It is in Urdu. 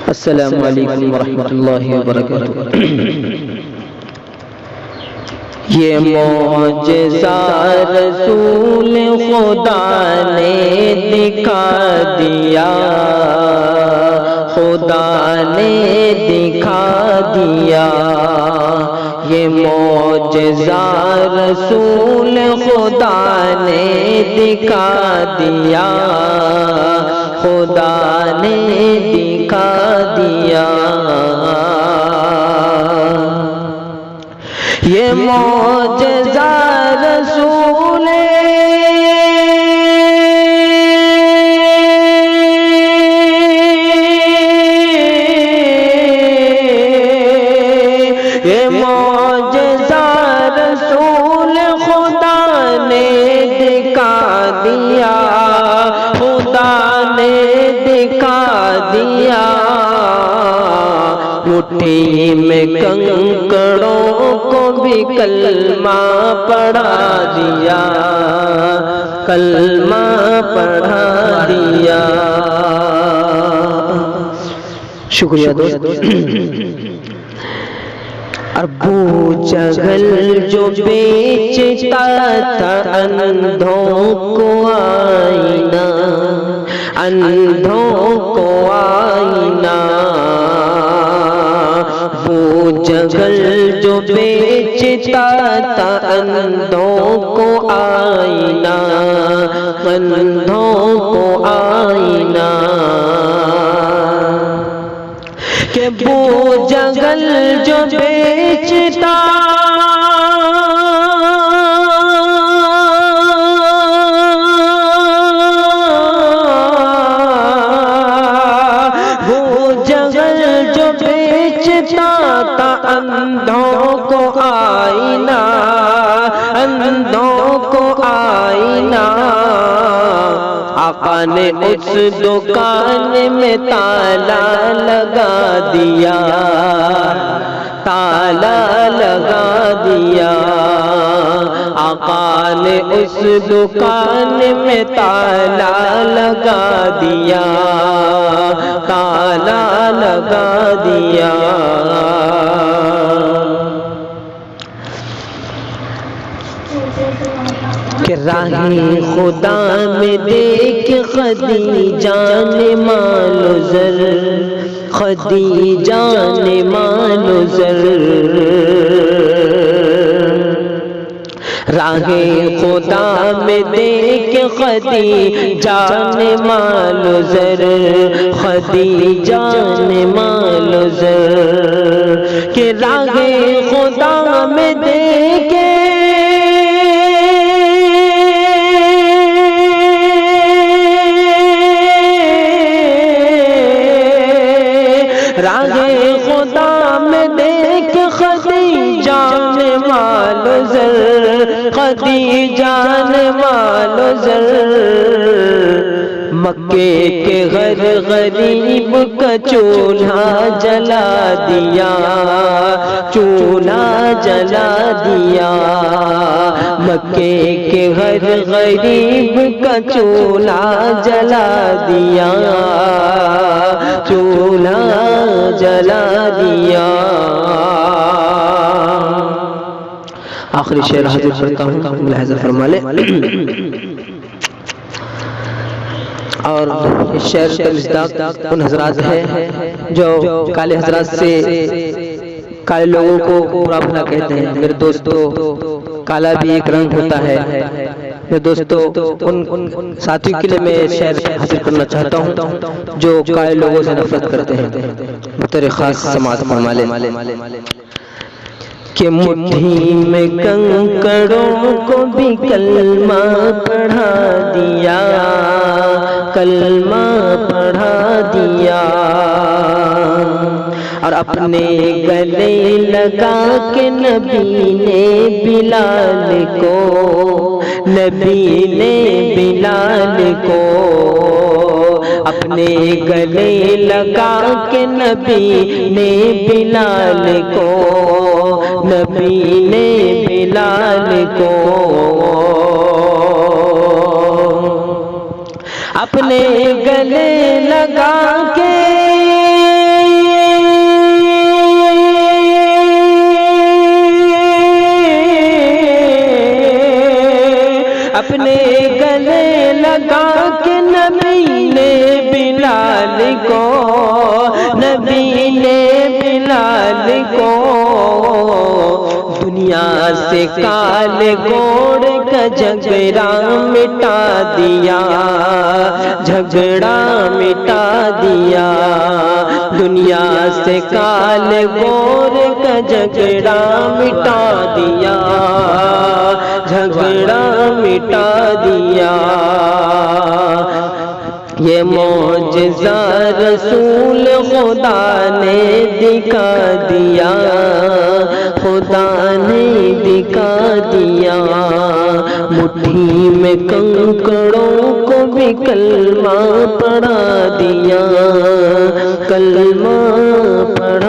السلام علیکم ورحمۃ اللہ وبرکاتہ۔ یہ معجزہ رسول خدا نے دکھا دیا، خدا نے دکھا دیا۔ یہ معجزہ رسول خدا نے دکھا دیا، خدا نے دکھا دیا۔ یہ معجزہ رسول یہ معجزہ رسول خدا نے دکھا دیا، خدا نے دکھا دیا۔ مٹھی میں کنکڑوں کو بھی کلمہ پڑھا دیا، کلمہ پڑھا دیا۔ شکریہ دوست۔ ابو جہل جو بیچتا تھا اندھوں کو آئینہ، اندھوں کو آئینہ۔ ابو جہل جو بیچتا تھا اندھوں کو آئینہ، اندھوں کو آئینہ۔ کہ ابو جہل جو بیچتا تھا اندھوں کو آئینہ، اندھوں کو آئینہ۔ آقا نے اس دکان میں تالا لگا دیا، تالا لگا دیا۔ آقا نے اس دکان میں تالا لگا دیا، تالا لگا دیا۔ کہ راہی خدا میں دیکھ خدیجہ نے مال و زر، خدیجہ نے مال و زر۔ راہ خدا میں دیکھ خدیجہ نے مال و زر، خدیجہ نے مال و زر۔ کہ راہ خدا میں دیکھے راہ خدا میں دیکھ خدیجہ نے مال و زر، خدیجہ نے مال و زر۔ مکے کے ہر غریب کا چولہا جلا دیا، چولہا جلا دیا۔ مکے کے ہر غریب کا چولہا جلا دیا، چولہا جلا دیا۔ آخری شعر حاضر کرتا ہوں، ملاحظہ فرما لیں۔ اور اس شعر کا مصداق ان حضرات ہے جو کالے حضرات سے کالے لوگوں کو برا بھلا کہتے ہیں۔ میرے دوستو، کالا بھی ایک رنگ ہوتا ہے۔ میرے دوستو، ان ساتھیوں کے لیے میں شعر حاصل کرنا چاہتا ہوں جو کالے لوگوں سے نفرت کرتے ہیں۔ بطور خاص سماعت فرما لیں۔ کہ مٹھی میں کنکڑوں کو بھی کلمہ پڑھا دیا، کلمہ پڑھا دیا۔ اور اپنے گلے لگا کے نبی نے بلال کو، نبی نے بلال کو اپنے گلے لگا کے نبی نے بلال کو، نبی نے بلال کو اپنے گلے لگا کے کو، نبی نے بلال کو دنیا سے کالے گوڑ کا جھگڑا مٹا دیا، جھگڑا مٹا دیا، دنیا سے کالے گور کا جھگڑا مٹا دیا، جھگڑا مٹا دیا۔ یہ معجزہ رسول خدا نے دکھا دیا، خدا نے دکھا دیا، مٹھی میں کنکڑوں کو بھی کلمہ پڑھا دیا، کلمہ پڑھا